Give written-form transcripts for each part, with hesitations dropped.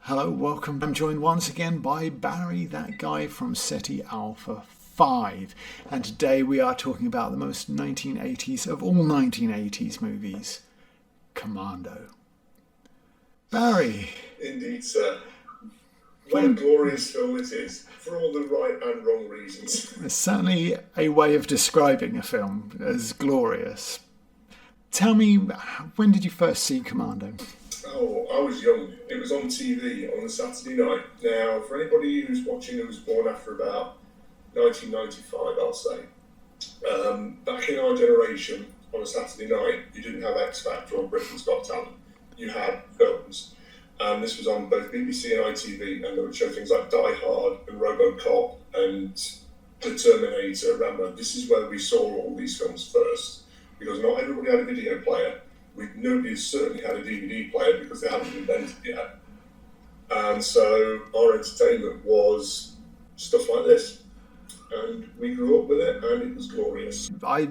Hello, welcome. I'm joined once again by Barry, that guy from SETI Alpha 5. And today we are talking about the most 1980s of all 1980s movies, Commando. Barry. Indeed, sir. What a glorious film it is, for all the right and wrong reasons. It's certainly a way of describing a film as glorious. Tell me, when did you first see Commando? Oh, I was young. It was on TV on a Saturday night. Now, for anybody who's watching who was born after about 1995, I'll say, back in our generation, on a Saturday night, you didn't have X Factor or Britain's Got Talent. You had films. And this was on both BBC and ITV, and they would show things like Die Hard and RoboCop and The Terminator, Rambo. This is where we saw all these films first, because not everybody had a video player. Nobody certainly had a DVD player because they hadn't invented it yet. And so our entertainment was stuff like this. And we grew up with it, and it was glorious. I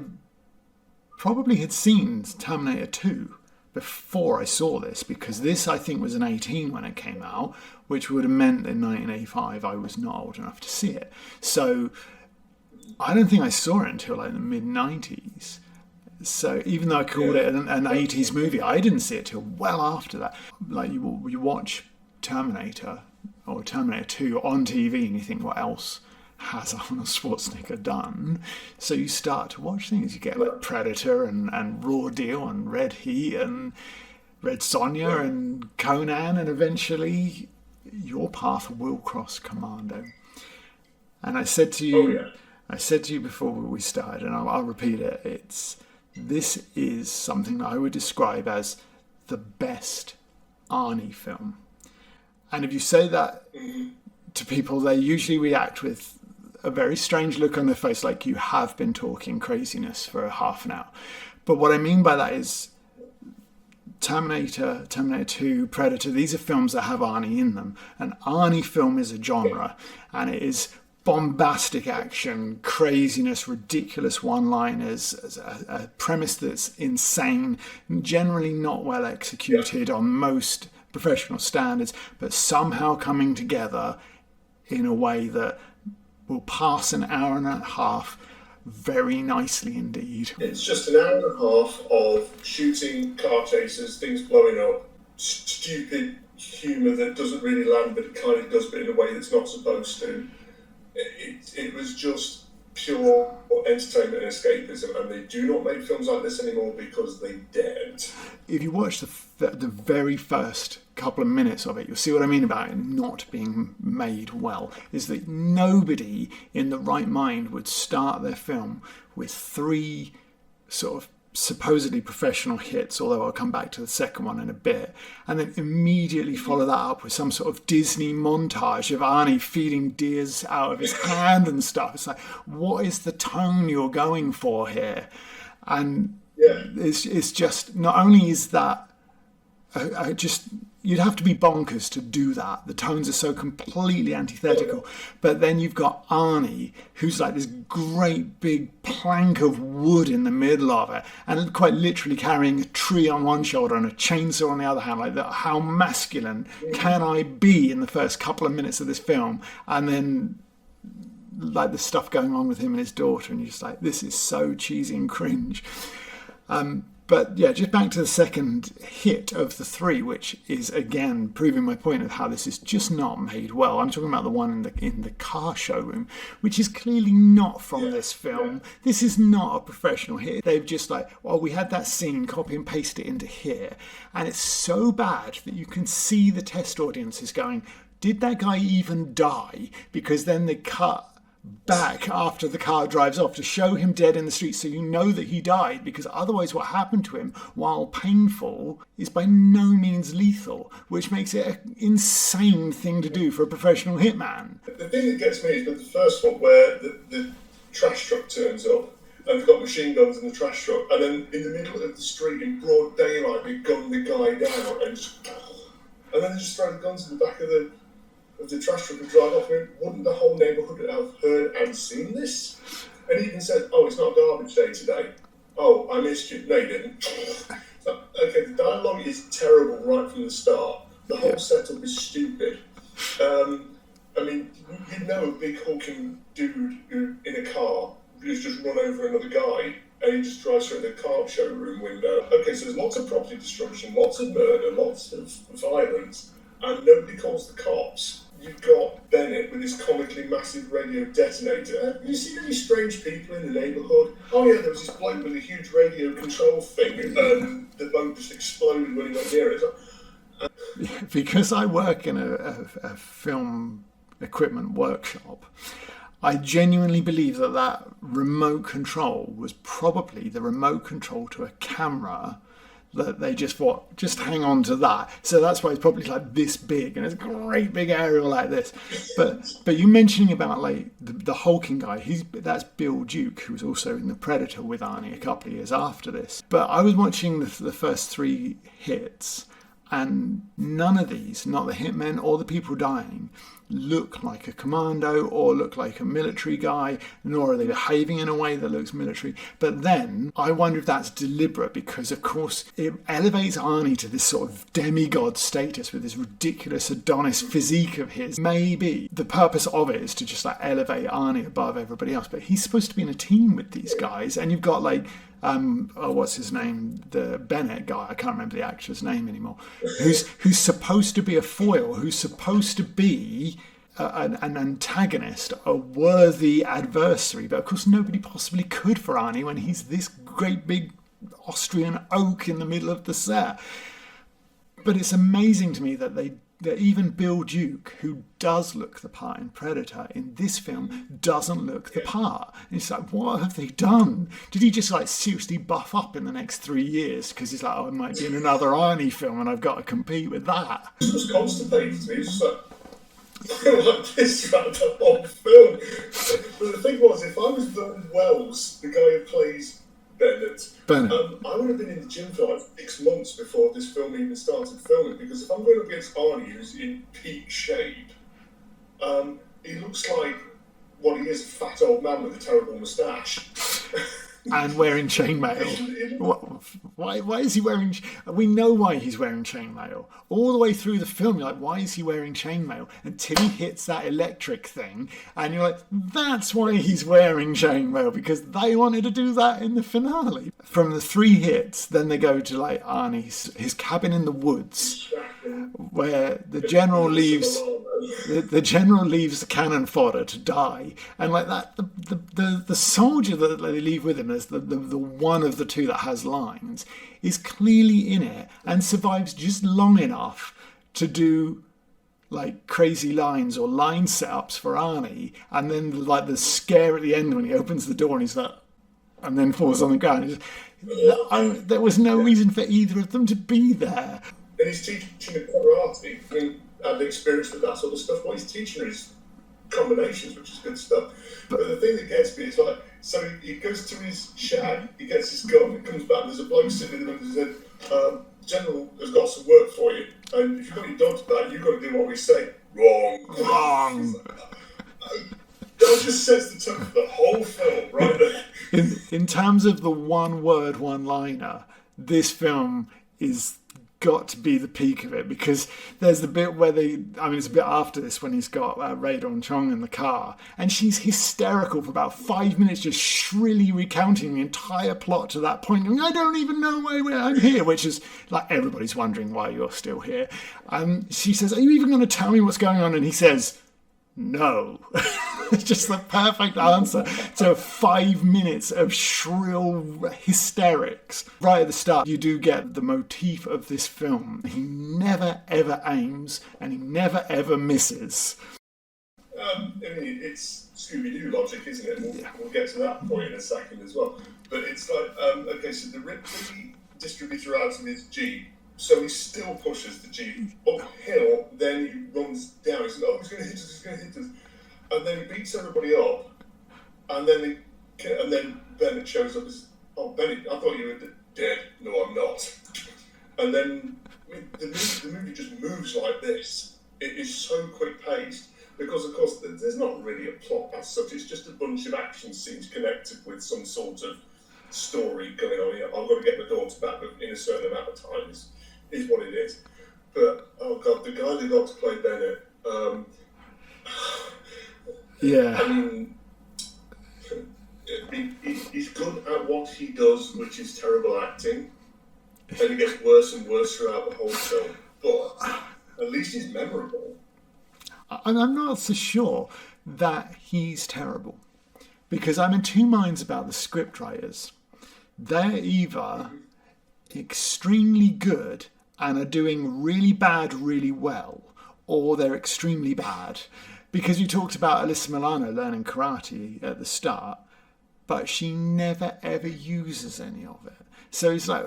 probably had seen Terminator 2 before I saw this, because this, I think, was an 18 when it came out, which would have meant in 1985 I was not old enough to see it. So I don't think I saw it until like the mid-90s. So even though I called it an 80s movie, I didn't see it till well after that. Like you watch Terminator or Terminator 2 on TV and you think, what else has Arnold Schwarzenegger done? So you start to watch things. You get like Predator and Raw Deal and Red Heat and Red Sonja and Conan, and eventually your path will cross Commando. And I said to you, before we started, and I'll repeat it, this is something that I would describe as the best Arnie film. And if you say that to people, they usually react with a very strange look on their face, like you have been talking craziness for half an hour. But what I mean by that is Terminator, Terminator 2, Predator, these are films that have Arnie in them. An Arnie film is a genre, and it is bombastic action, craziness, ridiculous one-liners, a premise that's insane, generally not well executed on most professional standards, but somehow coming together in a way that will pass an hour and a half very nicely indeed. It's just an hour and a half of shooting, car chases, things blowing up, stupid humour that doesn't really land, but it kind of does, but in a way that's not supposed to. It was just pure entertainment and escapism, and they do not make films like this anymore because they daren't. If you watch the very first couple of minutes of it, you'll see what I mean about it not being made well, is that nobody in the right mind would start their film with three sort of supposedly professional hits, although I'll come back to the second one in a bit, and then immediately follow that up with some sort of Disney montage of Arnie feeding deers out of his hand and stuff. It's like, what is the tone you're going for here? And it's just, not only is that you'd have to be bonkers to do that. The tones are so completely antithetical. But then you've got Arnie, who's like this great big plank of wood in the middle of it, and quite literally carrying a tree on one shoulder and a chainsaw on the other hand. Like, how masculine can I be in the first couple of minutes of this film? And then like the stuff going on with him and his daughter, and you're just like, this is so cheesy and cringe. But yeah, just back to the second hit of the three, which is again proving my point of how this is just not made well. I'm talking about the one in the car showroom, which is clearly not from this film. This is not a professional hit. They've just like, well, we had that scene, copy and paste it into here, and it's so bad that you can see the test audiences going, did that guy even die? Because then they cut back after the car drives off to show him dead in the street, so you know that he died, because otherwise what happened to him, while painful, is by no means lethal, which makes it an insane thing to do for a professional hitman. The thing that gets me is with the first one, where the trash truck turns up and they've got machine guns in the trash truck, and then in the middle of the street in broad daylight they gun the guy down and then they just throw the guns in the back of the trash truck and drive off. I mean, wouldn't the whole neighbourhood have heard and seen this? And he even said, oh, it's not garbage day today. Oh, I missed you. No, you didn't. So, okay, the dialogue is terrible right from the start. The whole setup is stupid. I mean, you know a big hulking dude who, in a car who's just run over another guy and he just drives through the car showroom window. Okay, so there's lots of property destruction, lots of murder, lots of violence, and nobody calls the cops. You've got Bennett with his comically massive radio detonator. Have you seen any strange people in the neighbourhood? Oh yeah, there was this bloke with a huge radio control thing, and the boat just exploded when he went near it. Because I work in a film equipment workshop, I genuinely believe that remote control was probably the remote control to a camera that they just thought, just hang on to that. So that's why it's probably like this big, and it's a great big aerial like this. But you mentioning about like the hulking guy, that's Bill Duke, who was also in The Predator with Arnie a couple of years after this. But I was watching the first three hits, and none of these, not the hitmen or the people dying, look like a commando or look like a military guy, nor are they behaving in a way that looks military. But then I wonder if that's deliberate, because of course it elevates Arnie to this sort of demigod status with this ridiculous Adonis physique of his. Maybe the purpose of it is to just like elevate Arnie above everybody else, but he's supposed to be in a team with these guys, and you've got like what's his name? The Bennett guy. I can't remember the actor's name anymore. Who's supposed to be a foil? Who's supposed to be an antagonist, a worthy adversary? But of course, nobody possibly could for Arnie when he's this great big Austrian oak in the middle of the set. But it's amazing to me that even Bill Duke, who does look the part in Predator, in this film doesn't look the part. And it's like, what have they done? Did he just like seriously buff up in the next 3 years? Because he's like, oh, I might be in another Arnie film and I've got to compete with that. This was constipated to me. It's just like this throughout the whole film. But the thing was, if I was Vernon Wells, the guy who plays Bennett. I would have been in the gym for like 6 months before this film even started filming, because if I'm going up against Arnie, who's in peak shape, he looks like what he is, a fat old man with a terrible moustache. And wearing chainmail. Why is he wearing... We know why he's wearing chainmail. All the way through the film, you're like, why is he wearing chainmail? Until he hits that electric thing, and you're like, that's why he's wearing chainmail, because they wanted to do that in the finale. From the 3 hits, then they go to like Arnie's, his cabin in the woods, where the general leaves... The general leaves the cannon fodder to die, and like that, the soldier that they leave with him as the one of the two that has lines is clearly in it and survives just long enough to do like crazy lines or line setups for Arnie, and then like the scare at the end when he opens the door and he's like, and then falls on the ground. There was no reason for either of them to be there. And he's teaching karate. I mean, had experience with that sort of stuff. What he's teaching is combinations, which is good stuff. But the thing that gets me is like, so he goes to his shack, he gets his gun, he comes back, and there's a bloke sitting in the middle and said, General has got some work for you, and if you've got your dogs back, you've got to do what we say. Wrong. That just sets the tone for the whole film right there. In terms of the one-word one-liner, this film is got to be the peak of it, because there's the bit where it's a bit after this when he's got Ray Dawn Chong in the car, and she's hysterical for about 5 minutes, just shrilly recounting the entire plot to that point. I don't even know why I'm here, which is like, everybody's wondering why you're still here. She says, are you even going to tell me what's going on? And he says, no. It's just the perfect answer to 5 minutes of shrill hysterics. Right at the start, you do get the motif of this film. He never ever aims, and he never ever misses. I mean, it's Scooby-Doo logic, isn't it? We'll get to that point in a second as well. But it's like, okay, so the Ripley distributor out of his Jeep, so he still pushes the Jeep uphill, then he runs down. He says, oh, he's going to hit us, he's going to hit us. And then he beats everybody up, and then Bennett shows up as, oh, Bennett, I thought you were dead. No, I'm not. And then the movie just moves like this. It is so quick-paced, because, of course, there's not really a plot as such. It's just a bunch of action scenes connected with some sort of story going on here. I've got to get my daughter back in a certain amount of time is what it is. But oh god, the guy they got to play Bennett. Yeah. I mean, he's good at what he does, which is terrible acting, and it gets worse and worse throughout the whole film. But at least he's memorable. And I'm not so sure that he's terrible, because I'm in two minds about the scriptwriters. They're either extremely good and are doing really bad really well, or they're extremely bad. Because you talked about Alyssa Milano learning karate at the start, but she never ever uses any of it. So it's like,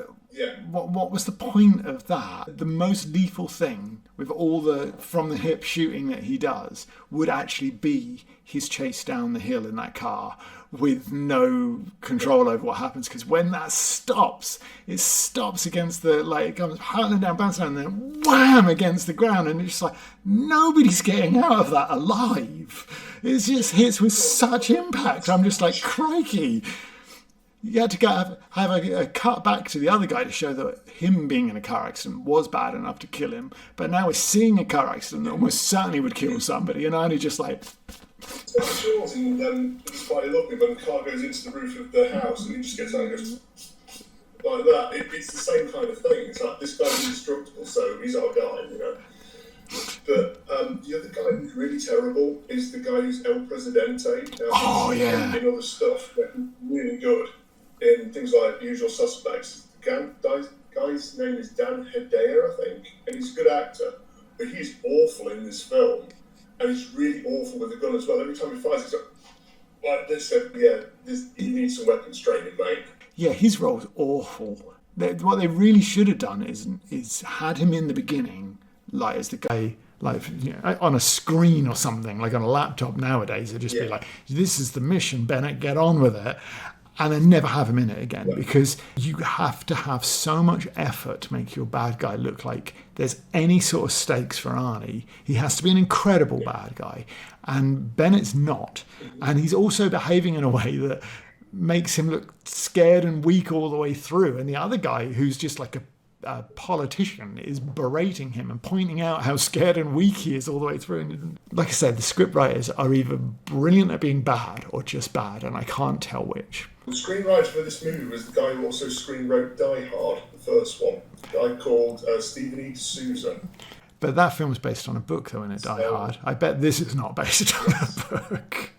what was the point of that? The most lethal thing with all the from the hip shooting that he does would actually be his chase down the hill in that car with no control over what happens. Because when that stops, it stops against the, like, it comes hurtling down, bouncing down, and then wham against the ground. And it's just like, nobody's getting out of that alive. It just hits with such impact. I'm just like, crikey. You had to have a cut back to the other guy to show that him being in a car accident was bad enough to kill him. But now we're seeing a car accident that almost certainly would kill somebody, and Arnie just like... It's and it's quite lovely when the car goes into the roof of the house and he just gets out and goes like that. It's the same kind of thing. It's like, this guy's indestructible, so he's our guy, you know. But the other guy who's really terrible is the guy who's El Presidente. In other stuff, but really good in things like Usual Suspects. The guy's name is Dan Hedaya, I think, and he's a good actor, but he's awful in this film, and he's really awful with the gun as well. Every time he fires, he's like this. He needs some weapons training, mate. Yeah, his role's awful. What they really should have done is had him in the beginning, like as the guy, like, you know, on a screen or something, like on a laptop nowadays. It'd just be like, this is the mission, Bennett, get on with it. And then never have him in it again, because you have to have so much effort to make your bad guy look like there's any sort of stakes for Arnie. He has to be an incredible bad guy, and Bennett's not. And he's also behaving in a way that makes him look scared and weak all the way through. And the other guy, who's just like a politician, is berating him and pointing out how scared and weak he is all the way through. And like I said, the scriptwriters are either brilliant at being bad or just bad, and I can't tell which. The screenwriter for this movie was the guy who also screenwrote Die Hard, the first one. A guy called Stephen E. D'Souza. But that film's based on a book, though, in it, Die Hard. I bet this is not based on a book.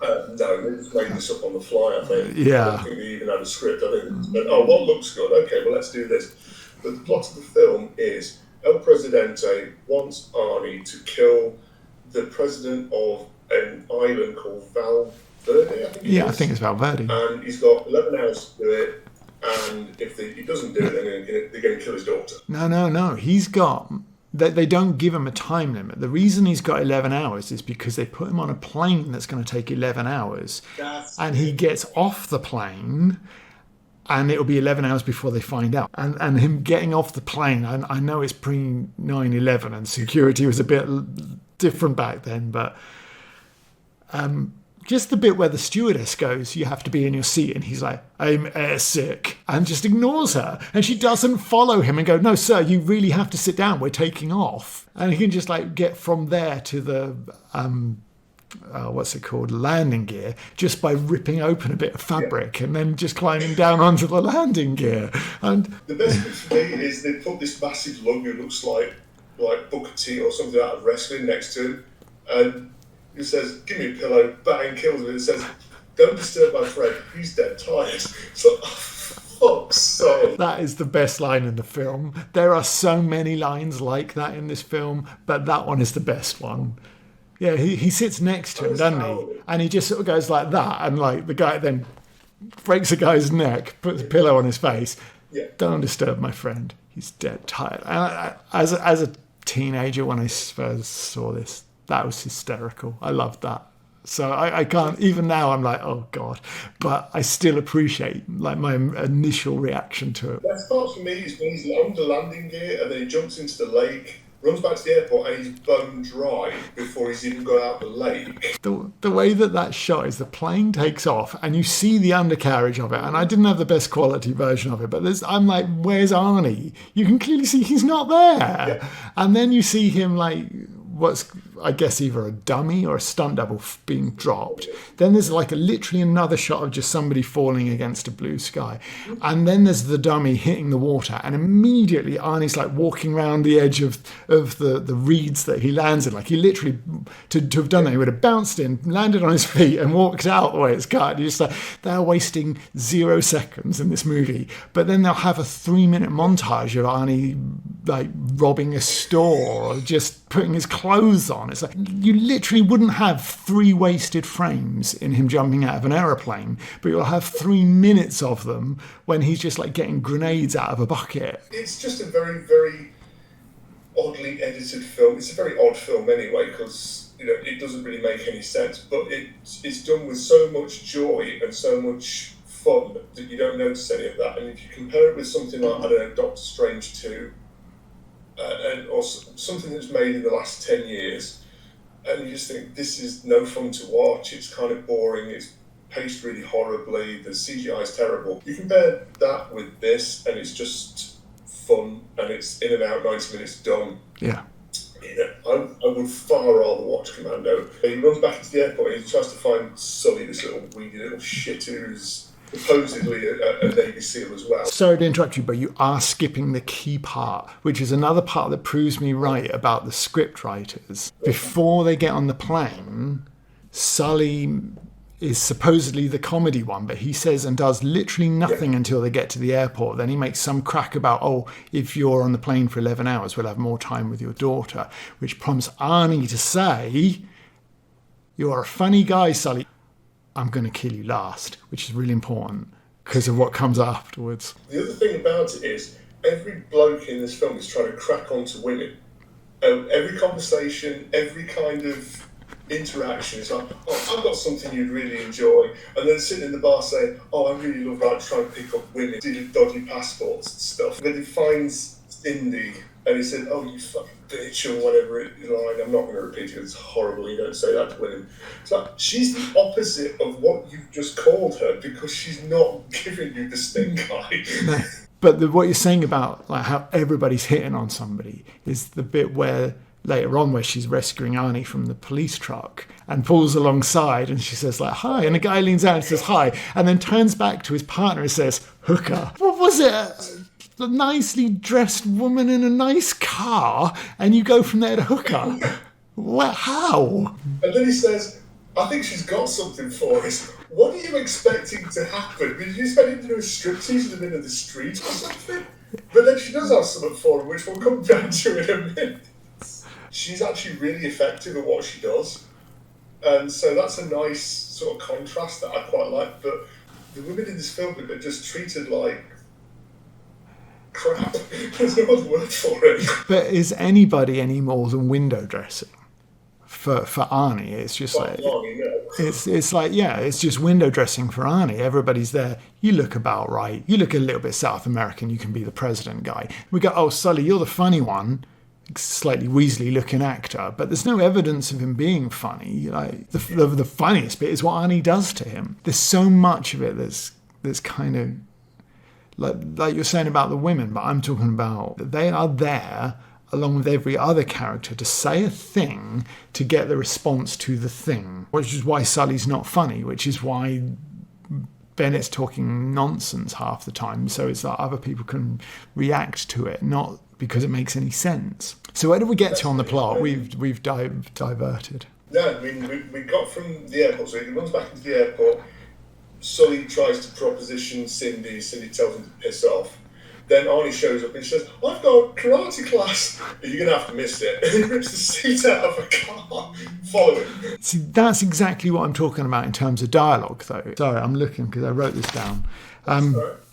No, they just made this up on the fly, I think. Yeah. I don't think they even had a script. I think, what looks good? Okay, well, let's do this. But the plot of the film is El Presidente wants Arnie to kill the president of an island called Valverde, I think it's Valverde. And he's got 11 hours to do it, and if he doesn't do it, then they're going to kill his daughter. No. He's got... They don't give him a time limit. The reason he's got 11 hours is because they put him on a plane that's going to take 11 hours. And he gets off the plane, and it'll be 11 hours before they find out. And him getting off the plane, I know it's pre-9/11 and security was a bit different back then, but just the bit where the stewardess goes, you have to be in your seat, and he's like, I'm airsick, and just ignores her. And she doesn't follow him and go, no, sir, you really have to sit down, we're taking off. And he can just like get from there to the... landing gear, just by ripping open a bit of fabric and then just climbing down onto the landing gear. And the best bit for me is they put this massive lug who looks like Booker T or something out of wrestling next to him, and he says, give me a pillow, bang, kills him, and it says, don't disturb my friend, he's dead tired. It's like, oh, fuck's sake. That is the best line in the film. There are so many lines like that in this film, but that one is the best one. Yeah, he sits next to him, doesn't he? And he just sort of goes like that, and like the guy then breaks the guy's neck, puts a pillow on his face. Yeah. Don't disturb my friend. He's dead tired. And as a teenager, when I first saw this, that was hysterical. I loved that. So I can't, even now I'm like, oh God. But I still appreciate like my initial reaction to it. Best part for me is when he's on the landing gear and then he jumps into the lake runs back to the airport, and he's bone dry before he's even got out the lake. The way that shot is the plane takes off and you see the undercarriage of it, and I didn't have the best quality version of it, but I'm like, where's Arnie? You can clearly see he's not there. Yeah. And then you see him like what's, I guess, either a dummy or a stunt double being dropped. Then there's like literally another shot of just somebody falling against a blue sky. And then there's the dummy hitting the water. And immediately Arnie's like walking around the edge of the reeds that he lands in. Like he literally, to have done that, he would have bounced in, landed on his feet and walked out the way it's cut. You're just like, they're wasting 0 seconds in this movie. But then they'll have a 3-minute montage of Arnie like robbing a store or just putting his clothes on. It's like you literally wouldn't have 3 wasted frames in him jumping out of an aeroplane, but you'll have 3 minutes of them when he's just like getting grenades out of a bucket. It's just a very, very oddly edited film. It's a very odd film anyway, because it doesn't really make any sense, but it's done with so much joy and so much fun that you don't notice any of that. And if you compare it with something like, I don't know, Doctor Strange 2, or something that's made in the last 10 years, and you just think, this is no fun to watch, it's kind of boring, it's paced really horribly, the CGI is terrible. You compare that with this, and it's just fun, and it's in and out, 90 minutes done. Yeah. I would far rather watch Commando. He runs back into the airport and he tries to find Sully, this little weedy little shit who's supposedly a Navy SEAL as well. Sorry to interrupt you, but you are skipping the key part, which is another part that proves me right about the script writers. Before they get on the plane, Sully is supposedly the comedy one, but he says and does literally nothing until they get to the airport. Then he makes some crack about, if you're on the plane for 11 hours, we'll have more time with your daughter, which prompts Arnie to say, you're a funny guy, Sully. I'm going to kill you last, which is really important because of what comes afterwards. The other thing about it is, every bloke in this film is trying to crack onto women. Every conversation, every kind of interaction is like, I've got something you'd really enjoy. And then sitting in the bar saying, I really love trying to pick up women, dealing dodgy passports and stuff. And then he finds Cindy and he said, you fucking bitch, or whatever line. I'm not going to repeat it, it's horrible, you don't say that to women. It's like, she's the opposite of what you've just called her because she's not giving you the stink eye. But what you're saying about like how everybody's hitting on somebody is the bit where later on where she's rescuing Arnie from the police truck and pulls alongside and she says like, hi, and the guy leans out and says hi, and then turns back to his partner and says, hooker. What was it? A nicely dressed woman in a nice car, and you go from there to hooker. Well, how? And then he says, I think she's got something for us. What are you expecting to happen? Did you expect him to do a striptease in the middle of the street or something? But then she does have something for him, which we'll come back to in a minute. She's actually really effective at what she does. And so that's a nice sort of contrast that I quite like. But the women in this film are just treated like crap. There's no other word for it. But is anybody any more than window dressing? For Arnie, it's just it's like, it's just window dressing for Arnie. Everybody's there. You look about right. You look a little bit South American. You can be the president guy. We go, Sully, you're the funny one. Slightly Weasley-looking actor, but there's no evidence of him being funny. Like the funniest bit is what Arnie does to him. There's so much of it that's kind of like you're saying about the women, but I'm talking about they are there along with every other character to say a thing to get the response to the thing, which is why Sully's not funny, which is why Bennett's talking nonsense half the time, so it's that other people can react to it, not because it makes any sense. So where did we get to on the plot? We've diverted. No, I mean, we got from the airport, so he runs back into the airport. Sully tries to proposition Cindy. Cindy tells him to piss off. Then Arnie shows up and says, I've got karate class. You're going to have to miss it. And he rips the seat out of a car. Follow him. See, that's exactly what I'm talking about in terms of dialogue, though. Sorry, I'm looking because I wrote this down.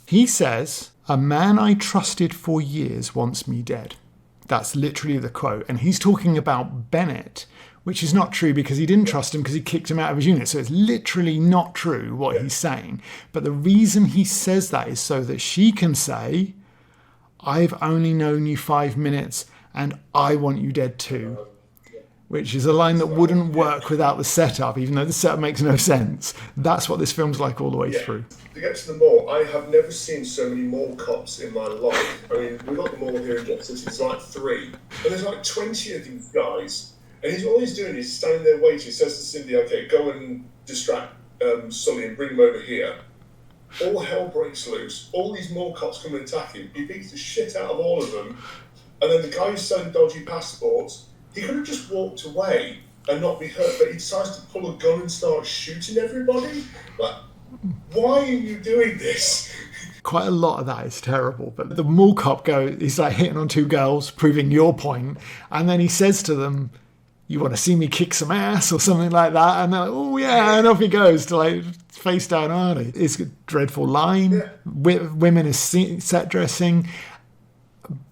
He says, a man I trusted for years wants me dead. That's literally the quote. And he's talking about Bennett, which is not true because he didn't trust him because he kicked him out of his unit. So it's literally not true what he's saying. But the reason he says that is so that she can say, I've only known you 5 minutes and I want you dead too. Which is a line that wouldn't work without the setup, even though the setup makes no sense. That's what this film's like all the way through. To get to the mall, I have never seen so many mall cops in my life. I mean, we've got the mall here in Jackson, it's like 3. And there's like 20 of these guys. And all he's doing is standing there waiting. He says to Cindy, okay, go and distract Sully and bring him over here. All hell breaks loose. All these mall cops come and attack him. He beats the shit out of all of them. And then the guy who's selling dodgy passports, he could have just walked away and not be hurt, but he decides to pull a gun and start shooting everybody. Like, why are you doing this? Quite a lot of that is terrible, but the mall cop he's like hitting on 2 girls, proving your point, and then he says to them, you want to see me kick some ass or something like that, and they're like, oh yeah, and off he goes to like face down Arnie. It's a dreadful line. Yeah. Women is set dressing,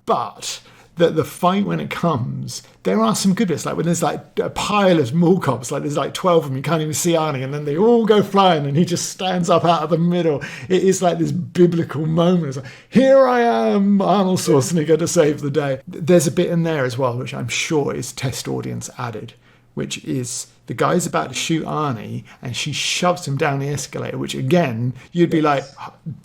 but the fight, when it comes, there are some good bits, like when there's like a pile of mall cops, like there's like 12 of them, you can't even see Arnie, and then they all go flying and he just stands up out of the middle. It is like this biblical moment. It's like, here I am, Arnold Schwarzenegger, to save the day. There's a bit in there as well, which I'm sure is test audience added, which is the guy's about to shoot Arnie and she shoves him down the escalator, which again, you'd be like,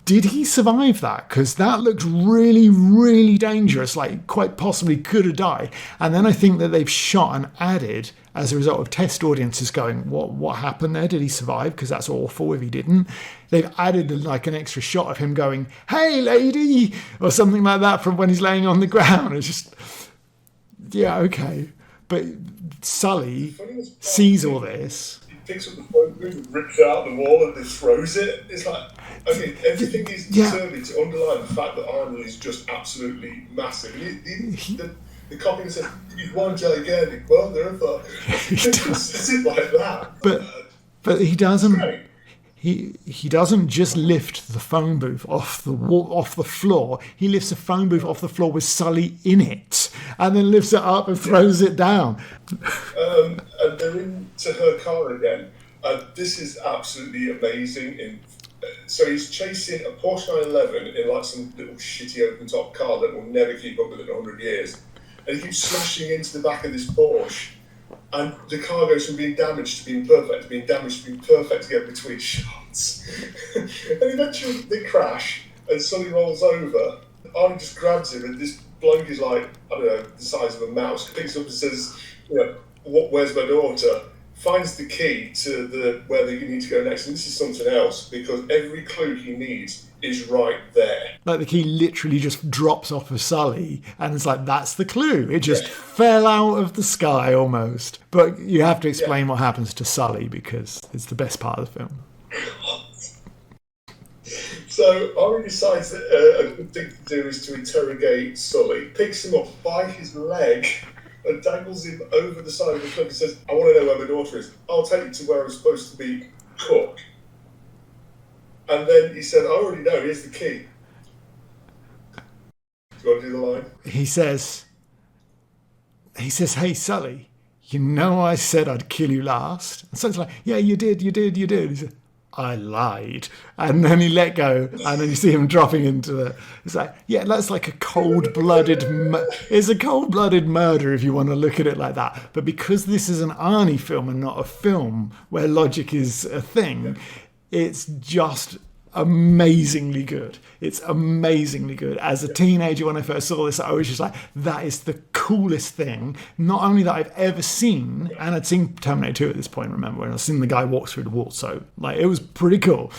did he survive that? Because that looks really, really dangerous, like quite possibly could have died. And then I think that they've shot and added, as a result of test audiences going, what happened there? Did he survive? Because that's awful if he didn't. They've added like an extra shot of him going, hey lady, or something like that from when he's laying on the ground. It's just, yeah, okay. But Sully sees all this. He picks up the phone booth and rips it out of the wall and then throws it. It's like, okay, everything is determined to underline the fact that Arnold is just absolutely massive. The copy says, you've won Jelly again. Well, they're a fuck. It's it like that. But he doesn't. He doesn't just lift the phone booth off the floor. He lifts the phone booth off the floor with Sully in it, and then lifts it up and throws it down. And they're into her car again. This is absolutely amazing. So he's chasing a Porsche 911 in like some little shitty open top car that will never keep up with it in 100 years, and he keeps smashing into the back of this Porsche. And the car goes from being damaged to being perfect, to being damaged to being perfect again between shots. And eventually they crash, and Sully rolls over. Arnie just grabs him, and this bloke is like, I don't know, the size of a mouse, picks up and says, where's my daughter? Finds the key to where you need to go next. And this is something else, because every clue he needs is right there. Like the key literally just drops off of Sully, and it's like, that's the clue. It just fell out of the sky almost. But you have to explain what happens to Sully, because it's the best part of the film. So Arnie decides that a good thing to do is to interrogate Sully, picks him up by his leg and dangles him over the side of the cliff and says, I want to know where my daughter is. I'll take you to where I'm supposed to be cook. And then he said, I already know, here's the key. Do you want to do the line? He says, hey, Sully, you know I said I'd kill you last? And Sully's like, yeah, you did. He said, I lied. And then he let go, and then you see him dropping into the... It's like, yeah, that's like a cold-blooded... It's a cold-blooded murder if you want to look at it like that. But because this is an Arnie film and not a film where logic is a thing... It's just amazingly good. It's amazingly good. As a teenager, when I first saw this, I was just like, that is the coolest thing, not only that I've ever seen, and I'd seen Terminator 2 at this point, remember, when I'd seen the guy walk through the wall, so like it was pretty cool.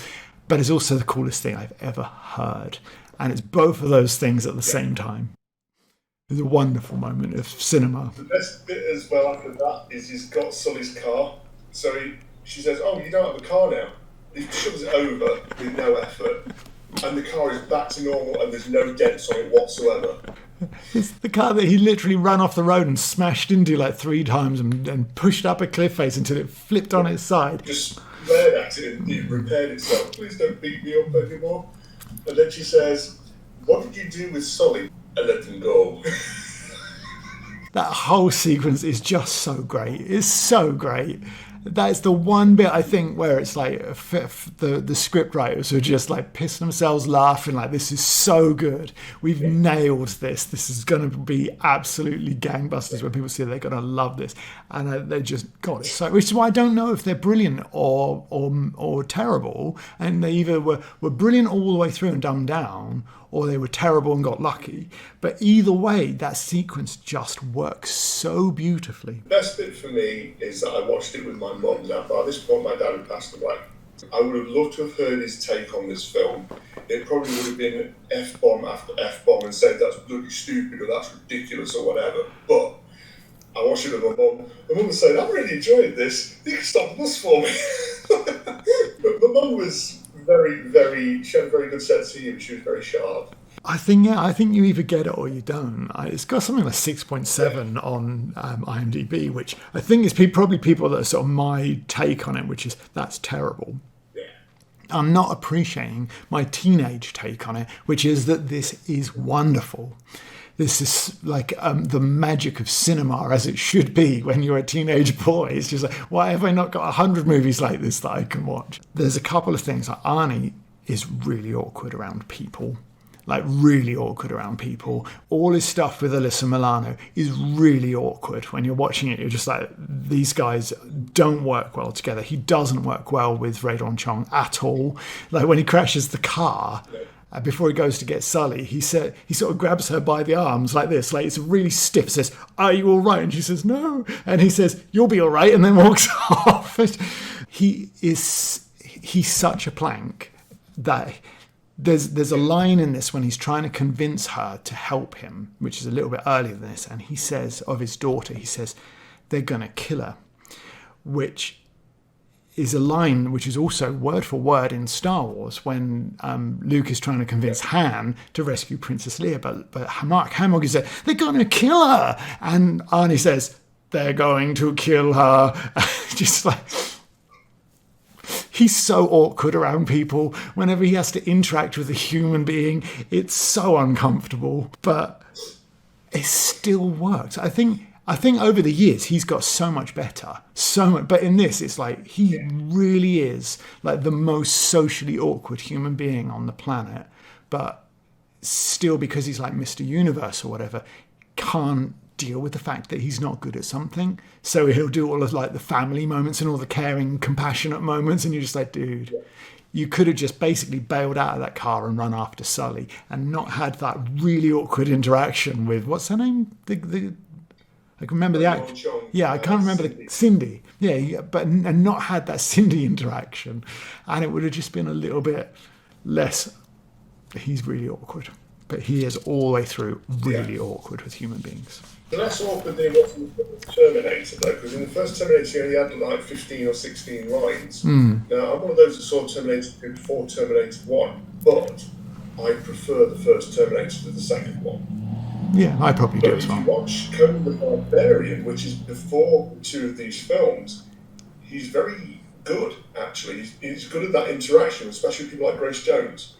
But it's also the coolest thing I've ever heard. And it's both of those things at the same time. It's a wonderful moment of cinema. The best bit as well after that is he's got Sully's car. So she says, oh, you don't have a car now. He shoves it over with no effort, and the car is back to normal, and there's no dents on it whatsoever. It's the car that he literally ran off the road and smashed into like 3 times and pushed up a cliff face until it flipped on its side. Just glared at it and it repaired itself. Please don't beat me up anymore. And then she says, what did you do with Sully? I let him go. That whole sequence is just so great. It's so great. That's the one bit I think where it's like the script writers are just like pissing themselves laughing, like, this is so good, we've nailed this is going to be absolutely gangbusters. When people see it, they're going to love this, and they just got it. So, which is why I don't know if they're brilliant or terrible, and they either were brilliant all the way through and dumbed down, or they were terrible and got lucky. But either way, that sequence just works so beautifully. The best bit for me is that I watched it with my mum. Now, by this point, my dad had passed away. I would have loved to have heard his take on this film. It probably would have been F-bomb after F-bomb and said that's bloody stupid or that's ridiculous or whatever. But I watched it with my mum. My mum was saying, I really enjoyed this. You can stop the bus for me. But my mum was she had a very good sense of humour. She was very sharp. I think you either get it or you don't. It's got something like 6.7 on IMDb, which I think is probably people that are sort of my take on it, which is that's terrible. Yeah. I'm not appreciating my teenage take on it, which is that this is wonderful. This is like the magic of cinema, as it should be when you're a teenage boy. It's just like, why have I not got 100 movies like this that I can watch? There's a couple of things. Like, Arnie is really awkward around people. Like, really awkward around people. All his stuff with Alyssa Milano is really awkward. When you're watching it, you're just like, these guys don't work well together. He doesn't work well with Ray Don Chong at all. Like, when he crashes the car, before he goes to get Sully, he sort of grabs her by the arms like this, like it's really stiff, says, are you all right? And she says, no. And he says, you'll be all right, and then walks off. He's such a plank that there's a line in this when he's trying to convince her to help him, which is a little bit earlier than this, and he says of his daughter, he says, they're going to kill her, which is a line which is also word for word in Star Wars when Luke is trying to convince Han to rescue Princess Leia, but Mark Hamill says, they're going to kill her, and Arnie says, they're going to kill her. Just like, he's so awkward around people. Whenever he has to interact with a human being, it's so uncomfortable, but it still works. I think over the years he's got so much better, but in this it's like he really is like the most socially awkward human being on the planet, but still, because he's like Mr. Universe or whatever, can't deal with the fact that he's not good at something. So he'll do all of like the family moments and all the caring, compassionate moments, and you're just like, dude, you could have just basically bailed out of that car and run after Sully and not had that really awkward interaction with, what's her name? I can remember the act. Yeah, I can't remember Cindy. Yeah, and not had that Cindy interaction, and it would have just been a little bit less. He's really awkward, but he is all the way through really awkward with human beings. The less awkward thing was Terminator, though, because in the first Terminator he only had like 15 or 16 lines. Now, I'm one of those that saw Terminator 2 before Terminator 1, but I prefer the first Terminator to the second one. Yeah, I probably do as well. If you watch Conan the Barbarian, which is before two of these films, he's very good, actually. He's good at that interaction, especially with people like Grace Jones.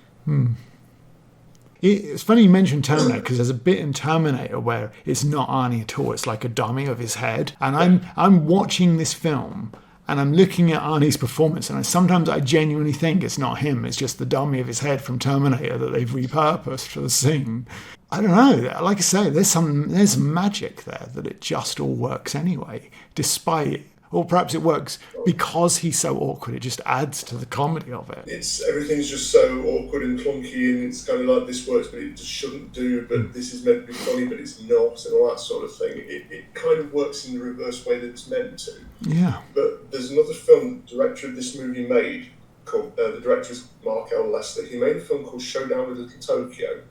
It's funny you mentioned Terminator, because there's a bit in Terminator where it's not Arnie at all. It's like a dummy of his head. And I'm watching this film and I'm looking at Arnie's performance, and sometimes I genuinely think it's not him. It's just the dummy of his head from Terminator that they've repurposed for the scene. I don't know. Like I say, there's magic there that it just all works anyway, despite, or perhaps it works because he's so awkward. It just adds to the comedy of it. Everything's just so awkward and clunky, and it's kind of like, this works, but it just shouldn't do. But this is meant to be funny, but it's not, and all that sort of thing. It kind of works in the reverse way that it's meant to. Yeah. But there's another film the director of this movie made called. The director is Mark L. Lester. He made a film called Showdown with Little Tokyo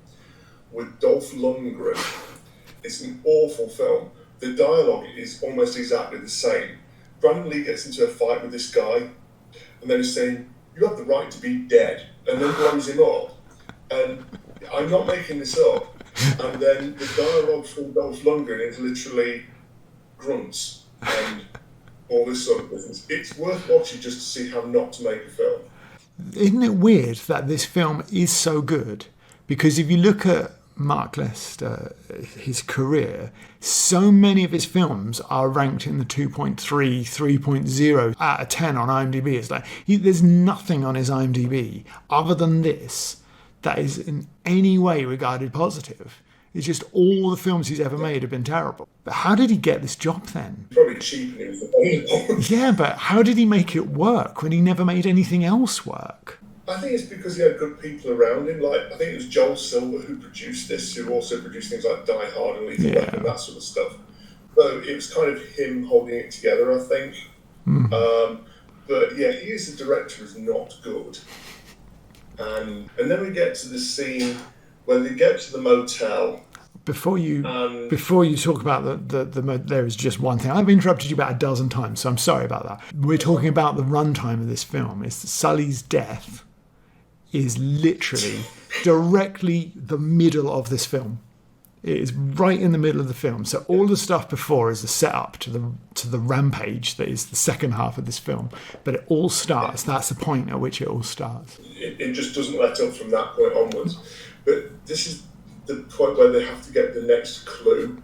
with Dolph Lundgren. It's an awful film. The dialogue is almost exactly the same. Brandon Lee gets into a fight with this guy, and then he's saying, "You have the right to be dead," and then blows him up. And I'm not making this up. And then the dialogue from Dolph Lundgren is literally grunts and all this sort of business. It's worth watching just to see how not to make a film. Isn't it weird that this film is so good? Because if you look at Mark Lester, his career, so many of his films are ranked in the 2.3, 3.0 out of 10 on IMDb. It's like there's nothing on his IMDb other than this that is in any way regarded positive. It's just all the films he's ever made have been terrible. But how did he get this job then? Probably cheap and it was available. Yeah, but how did he make it work when he never made anything else work? I think it's because he had good people around him. Like, I think it was Joel Silver who produced this, who also produced things like Die Hard and Lethal Weapon, that sort of stuff. So it was kind of him holding it together, I think. But yeah, he as a director is not good. And then we get to the scene when they get to the motel. Before you talk about there is just one thing. I've interrupted you about a dozen times, so I'm sorry about that. We're talking about the runtime of this film. It's Sully's death is literally directly the middle of this film. It is right in the middle of the film. So all the stuff before is the setup to the rampage that is the second half of this film. But it all starts. That's the point at which it all starts. It just doesn't let up from that point onwards. But this is the point where they have to get the next clue,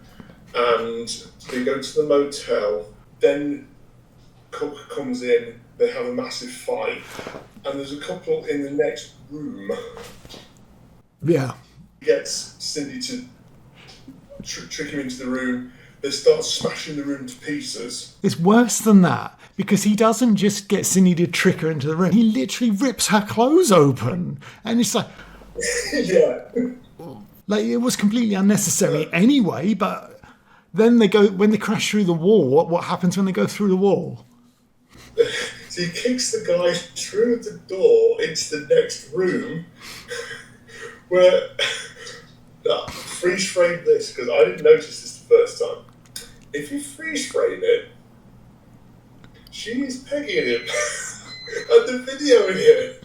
and they go to the motel. Then Cook comes in. They have a massive fight, and there's a couple in the next room. Yeah. Gets Cindy to trick him into the room. They start smashing the room to pieces. It's worse than that, because he doesn't just get Cindy to trick her into the room. He literally rips her clothes open, and it's like, yeah. Like, it was completely unnecessary anyway, but then when they crash through the wall, what happens when they go through the wall? So he kicks the guy through the door into the next room, where, freeze frame this, because I didn't notice this the first time. If you freeze frame it, she is pegging him, and the video here,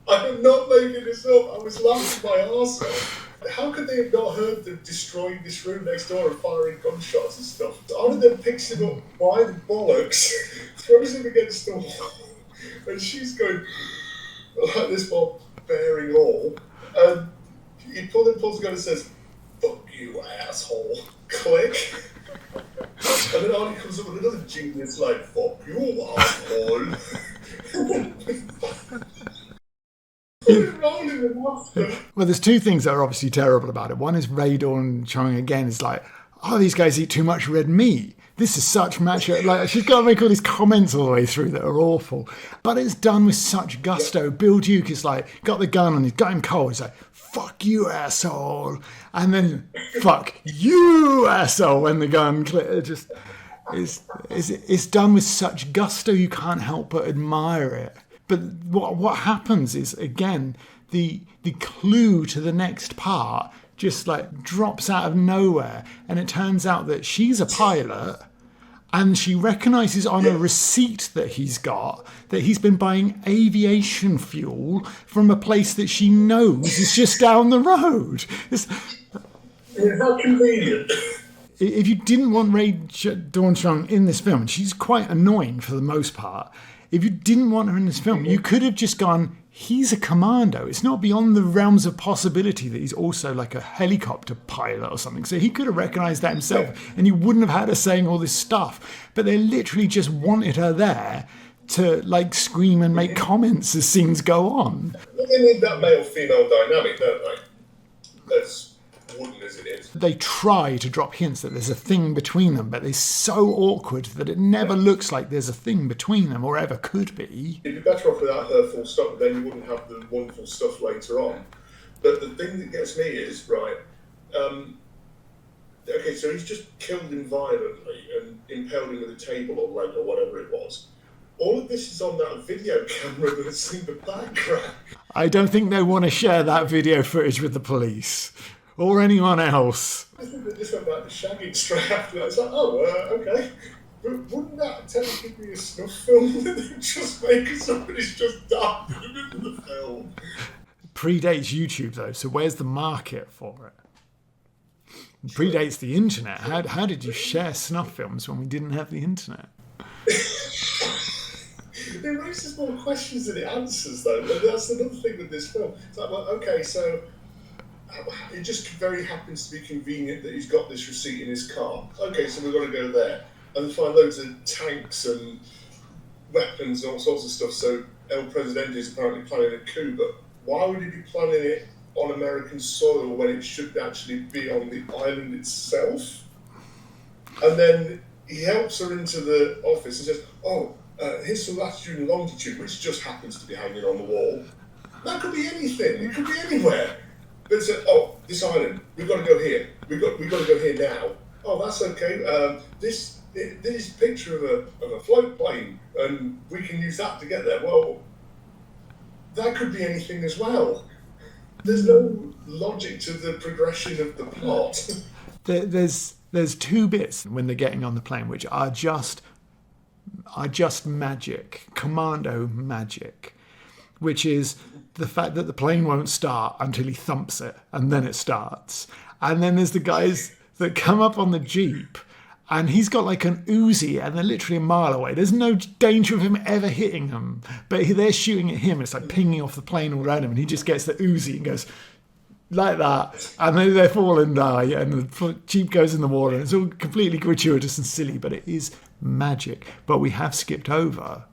I am not making this up, I was laughing my arse off. How could they have not heard them destroying this room next door and firing gunshots and stuff? Arnold then picks him up by the bollocks, throws him against the wall, and she's going like this while bearing all. And he pulls a gun and says, "Fuck you, asshole." Click. And then Arnie comes up with another genius like, "Fuck you, asshole." Well, there's two things that are obviously terrible about it. One is Ray Dawn Chong again is like, "Oh, these guys eat too much red meat. This is such macho." Like, she's got to make all these comments all the way through that are awful. But it's done with such gusto. Bill Duke is like, got the gun and he's got him cold. He's like, "Fuck you, asshole." And then, "Fuck you, asshole," when the gun just it's done with such gusto you can't help but admire it. But what happens is, again, the clue to the next part just like drops out of nowhere, and it turns out that she's a pilot, and she recognises on a receipt that he's got that he's been buying aviation fuel from a place that she knows is just down the road. How convenient. If you didn't want Ray Dawn Chong in this film, and she's quite annoying for the most part, if you didn't want her in this film, you could have just gone, he's a commando. It's not beyond the realms of possibility that he's also like a helicopter pilot or something. So he could have recognised that himself, and you wouldn't have had her saying all this stuff. But they literally just wanted her there to like scream and make comments as scenes go on. They need that male-female dynamic, don't they? As wooden as it is. They try to drop hints that there's a thing between them, but they're so awkward that it never looks like there's a thing between them, or ever could be. It'd be better off without her full stop, but then you wouldn't have the wonderful stuff later on. But the thing that gets me is, right, okay, so he's just killed him violently and impaled him with a table or leg or whatever it was. All of this is on that video camera that's in the background. I don't think they want to share that video footage with the police or anyone else. I think they just went back to shagging straight after that. It's like, oh, okay. But wouldn't that technically be a snuff film that they just make somebody's just died in the middle of the film? Predates YouTube though, so where's the market for it? It predates the internet. How did you share snuff films when we didn't have the internet? It raises more questions than it answers, though. That's another thing with this film. It's like, well, okay, so it just very happens to be convenient that he's got this receipt in his car. Okay, so we've got to go there and find loads of tanks and weapons and all sorts of stuff. So El Presidente is apparently planning a coup, but why would he be planning it on American soil when it should actually be on the island itself? And then he helps her into the office and says, here's some latitude and longitude, which just happens to be hanging on the wall. That could be anything. It could be anywhere. But it said, this island, we've got to go here. We've got to go here now. Oh, that's okay. This picture of a float plane, and we can use that to get there. Well, that could be anything as well. There's no logic to the progression of the plot. There's two bits when they're getting on the plane which are just magic, Commando magic, which is the fact that the plane won't start until he thumps it, and then it starts. And then there's the guys that come up on the Jeep, and he's got like an Uzi, and they're literally a mile away. There's no danger of him ever hitting them, but they're shooting at him. It's like pinging off the plane all around him, and he just gets the Uzi and goes like that, and then they fall and die, and the Jeep goes in the water. And it's all completely gratuitous and silly, but it is magic. But we have skipped over,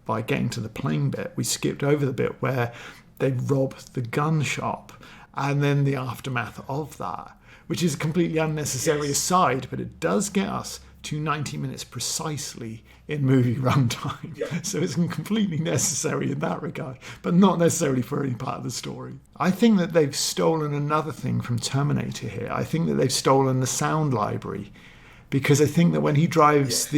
by getting to the plane bit, we skipped over the bit where they rob the gun shop, and then the aftermath of that, which is a completely unnecessary aside, but it does get us to 90 minutes precisely in movie runtime. Yeah. So it's completely necessary in that regard, but not necessarily for any part of the story. I think that they've stolen another thing from Terminator here. I think that they've stolen the sound library, because I think that when he drives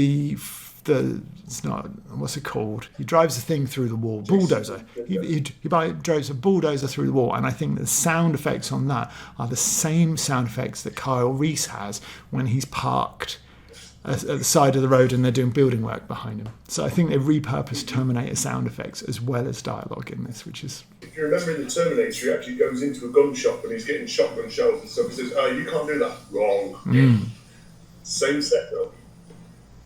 it's not, what's it called? He drives the thing through the wall, bulldozer. He drives a bulldozer through the wall, and I think the sound effects on that are the same sound effects that Kyle Reese has when he's parked at the side of the road and they're doing building work behind him. So I think they've repurposed Terminator sound effects as well as dialogue in this, which is... If you remember in the Terminator, he actually goes into a gun shop and he's getting shotgun shells and stuff. He says, you can't do that. Wrong. Same setup.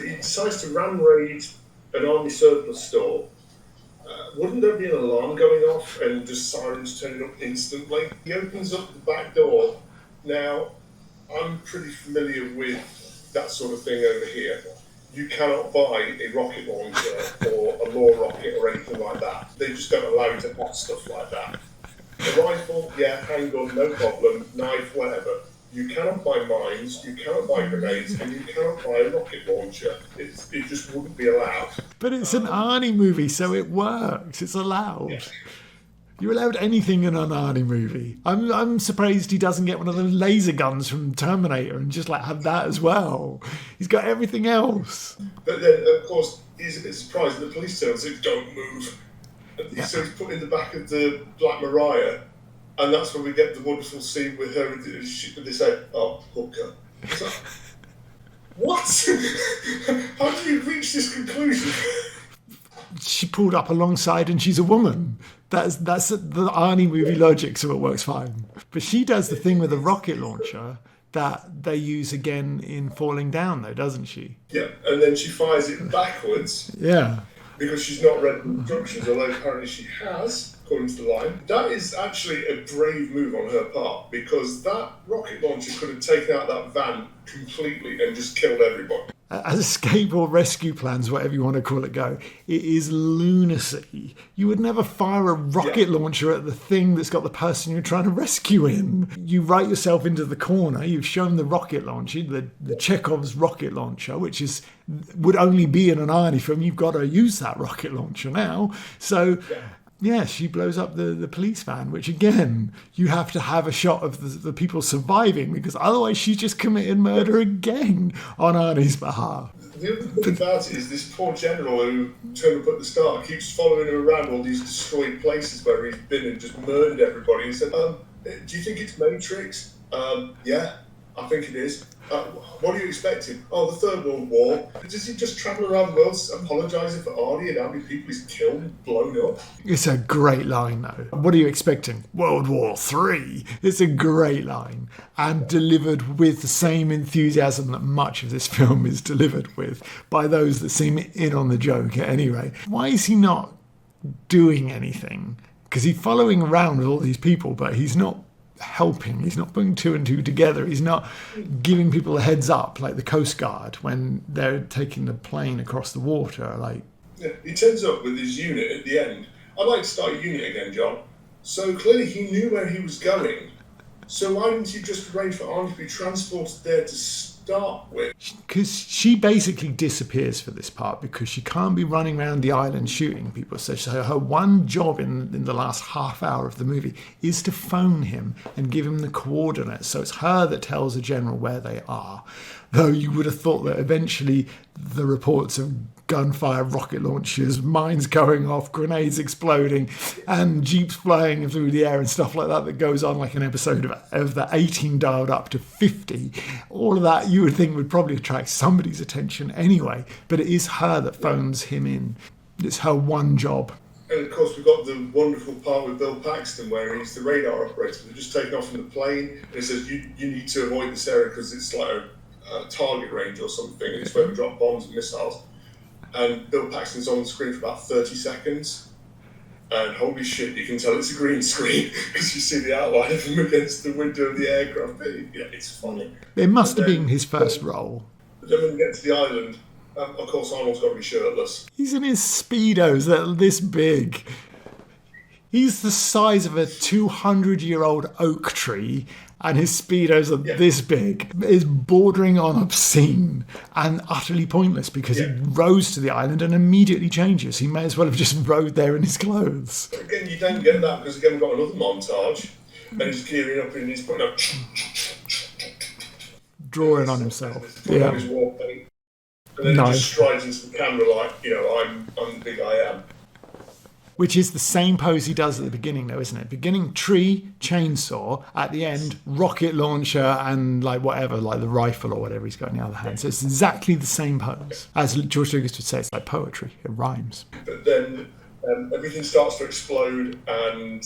He decides to ram raid an army surplus store. Wouldn't there be an alarm going off and just sirens turning up instantly? He opens up the back door. Now, I'm pretty familiar with that sort of thing over here. You cannot buy a rocket launcher or a law rocket or anything like that. They just don't allow you to have stuff like that. A rifle, handgun, no problem, knife, whatever. You cannot buy mines, you cannot buy grenades, and you cannot buy a rocket launcher. It just wouldn't be allowed. But it's an Arnie movie, so it works. It's allowed. Yeah. You're allowed anything in an Arnie movie. I'm surprised he doesn't get one of those laser guns from Terminator and just have that as well. He's got everything else. But then, of course, he's a bit surprised that the police tell him, don't move. Yeah. So he's put in the back of the Black Mariah. And that's when we get the wonderful scene with her. They say, hooker. It's like, what? How do you reach this conclusion? She pulled up alongside and she's a woman. That's the Arnie movie logic, so it works fine. But she does the thing with the rocket launcher that they use again in Falling Down, though, doesn't she? Yeah, and then she fires it backwards. Yeah. Because she's not read the instructions, although apparently she has, according to the line. That is actually a brave move on her part, because that rocket launcher could have taken out that van completely and just killed everybody. As escape or rescue plans, whatever you want to call it, go, it is lunacy. You would never fire a rocket launcher at the thing that's got the person you're trying to rescue in. You write yourself into the corner. You've shown the rocket launcher, the Chekhov's rocket launcher, which would only be in an Arnie film. You've got to use that rocket launcher now. So... Yeah, she blows up the police van, which again, you have to have a shot of the people surviving, because otherwise she's just committed murder again on Arnie's behalf. The other thing about it is this poor general who turned up at the start keeps following him around all these destroyed places where he's been and just murdered everybody. He said, do you think it's Matrix? Yeah, I think it is. What are you expecting? The Third World War. Does he just travel around the world apologising for Arnie and how many people he's killed and blown up? It's a great line, though. What are you expecting? World War III. It's a great line, and delivered with the same enthusiasm that much of this film is delivered with by those that seem in on the joke at any rate. Why is he not doing anything? Because he's following around with all these people, but he's not helping. He's not putting two and two together. He's not giving people a heads up like the Coast Guard when they're taking the plane across the water. Like, yeah, he turns up with his unit at the end. I'd like to start a unit again, John. So clearly he knew where he was going. So why didn't you just arrange for Arnold to be transported there to start with? Because she basically disappears for this part because she can't be running around the island shooting people. So her one job in the last half hour of the movie is to phone him and give him the coordinates. So it's her that tells the general where they are. Though you would have thought that eventually the reports of gunfire, rocket launchers, mines going off, grenades exploding, and jeeps flying through the air and stuff like that goes on like an episode of the 18 dialed up to 50. All of that you would think would probably attract somebody's attention anyway, but it is her that phones him in. It's her one job. And of course we've got the wonderful part with Bill Paxton where he's the radar operator. They're just taken off from the plane and he says you need to avoid this area because it's like a target range or something, and it's where we drop bombs and missiles. And Bill Paxton's on the screen for about 30 seconds, and holy shit, you can tell it's a green screen because you see the outline of him against the window of the aircraft. Yeah, it's funny. It must have been his first role. But then when we get to the island, of course Arnold's got to be shirtless. He's in his Speedos that are this big. He's the size of a 200-year-old oak tree, and his Speedos are this big. It's bordering on obscene and utterly pointless because he rows to the island and immediately changes. He may as well have just rode there in his clothes. Again, you don't get that because again we've got another montage, and he's gearing up and he's putting up... Drawing on himself. On his war paint. And then he just strides into the camera like, I'm the big I am. Which is the same pose he does at the beginning, though, isn't it? Beginning, tree, chainsaw. At the end, rocket launcher and, like, whatever, like the rifle or whatever he's got in the other hand. So it's exactly the same pose. As George Lucas would say, it's like poetry. It rhymes. But then everything starts to explode and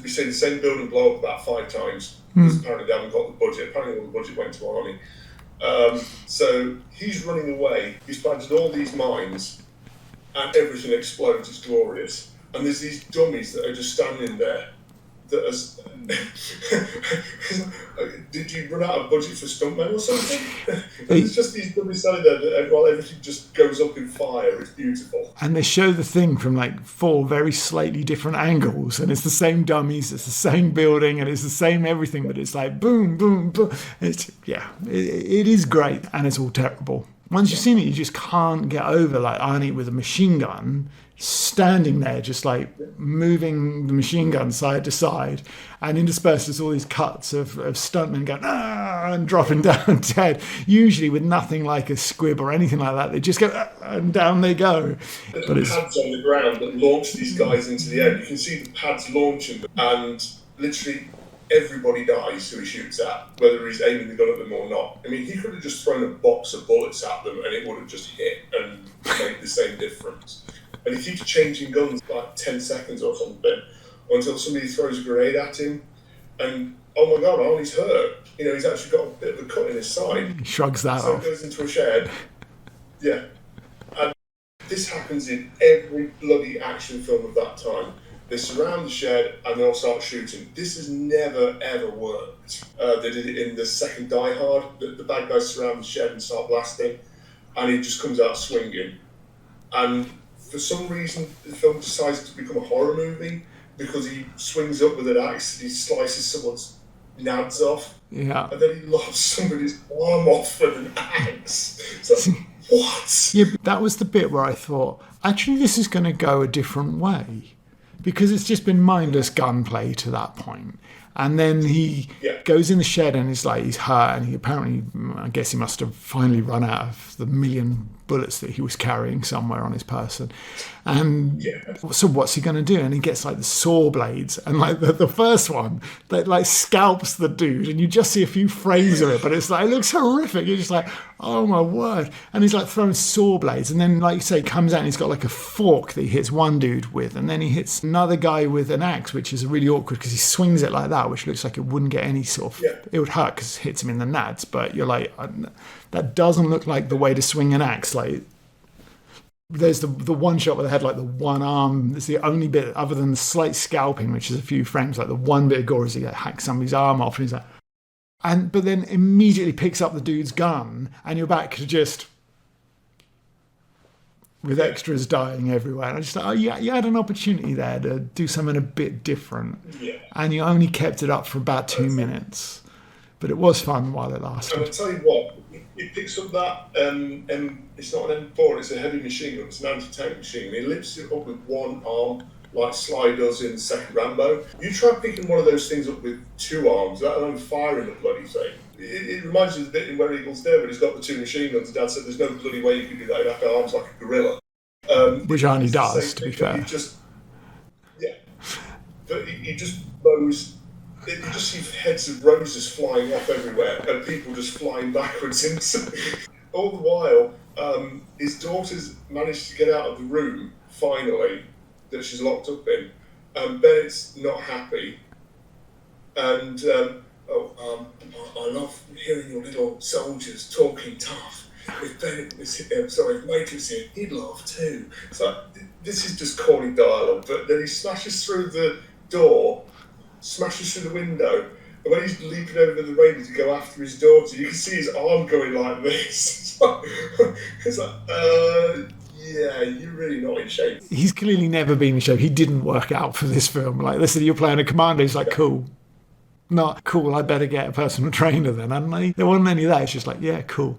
we see the same building blow up about 5 times. Because apparently they haven't got the budget. Apparently all the budget went to Arnie. So he's running away. He's planted all these mines. And everything explodes, it's glorious. And there's these dummies that are just standing there. Did you run out of budget for stuntmen or something? There's just these dummies standing there while everything just goes up in fire. It's beautiful. And they show the thing from like 4 very slightly different angles. And it's the same dummies, it's the same building, and it's the same everything, but it's like boom, boom, boom. It is great, and it's all terrible. Once you've seen it, you just can't get over like Arnie with a machine gun standing there, just like moving the machine gun side to side, and interspersed with all these cuts of stuntmen going and dropping down dead, usually with nothing like a squib or anything like that. They just go and down they go. But it's pads on the ground that launch these guys into the air. You can see the pads launching them, and literally everybody dies who he shoots at, whether he's aiming the gun at them or not. I mean, he could have just thrown a box of bullets at them and it would have just hit and made the same difference. And he keeps changing guns like 10 seconds or something until somebody throws a grenade at him and, oh my God, Arnie's hurt. He's actually got a bit of a cut in his side. He shrugs that so off. So he goes into a shed. Yeah. And this happens in every bloody action film of that time. They surround the shed and they'll start shooting. This has never, ever worked. They did it in the second Die Hard. The bad guys surround the shed and start blasting, and he just comes out swinging. And for some reason, the film decides to become a horror movie because he swings up with an axe and he slices someone's nads off. Yeah. And then he lobs somebody's arm off with an axe. It's like, what? Yeah, that was the bit where I thought, actually, this is going to go a different way. Because it's just been mindless gunplay to that point. And then he goes in the shed and he's hurt, and he apparently, I guess he must have finally run out of the million bullets that he was carrying somewhere on his person. And so what's he going to do? And he gets like the saw blades, and like the first one that like scalps the dude, and you just see a few frames of it, but it's like, it looks horrific. You're just like, oh my word. And he's like throwing saw blades, and then like you say, he comes out and he's got like a fork that he hits one dude with, and then he hits another guy with an axe, which is really awkward because he swings it like that, which looks like it wouldn't get any sort of, it would hurt because it hits him in the nads, but you're like, that doesn't look like the way to swing an axe. Like, there's the one shot where they had like the one arm. It's the only bit other than the slight scalping, which is a few frames. Like the one bit of gore is he hacks somebody's arm off, and he's like, but then immediately picks up the dude's gun, and you're back to just with extras dying everywhere. And I just thought, oh yeah, you had an opportunity there to do something a bit different, and you only kept it up for about 2 minutes. But it was fun while it lasted. And I'll tell you what, it picks up that, it's not an M4, it's a heavy machine gun, it's an anti-tank machine gun. He lifts it up with one arm, like Sly does in Second Rambo. You try picking one of those things up with 2 arms, let alone firing the bloody thing. It reminds you of the bit in Where Eagles Dare, but he's got the 2 machine guns. Dad said there's no bloody way you can do that, you'd have to have arms like a gorilla. Which Arnie does, to be fair. But he just blows. You just see heads of roses flying off everywhere and people just flying backwards into. All the while, his daughter's managed to get out of the room, finally, that she's locked up in. Bennett's not happy. And, I love hearing your little soldiers talking tough. If Bennett was here, if Mate was here, he'd laugh too. So this is just corny dialogue, but then he smashes through the door, smashes through the window, and when he's leaping over the railing to go after his daughter, you can see his arm going like this. It's like, yeah, you're really not in shape. He's clearly never been in shape. He didn't work out for this film. Like, they said, you're playing a Commando. He's like, cool. Not cool, I better get a personal trainer then, hadn't they? There wasn't any of that. It's just like, yeah, cool.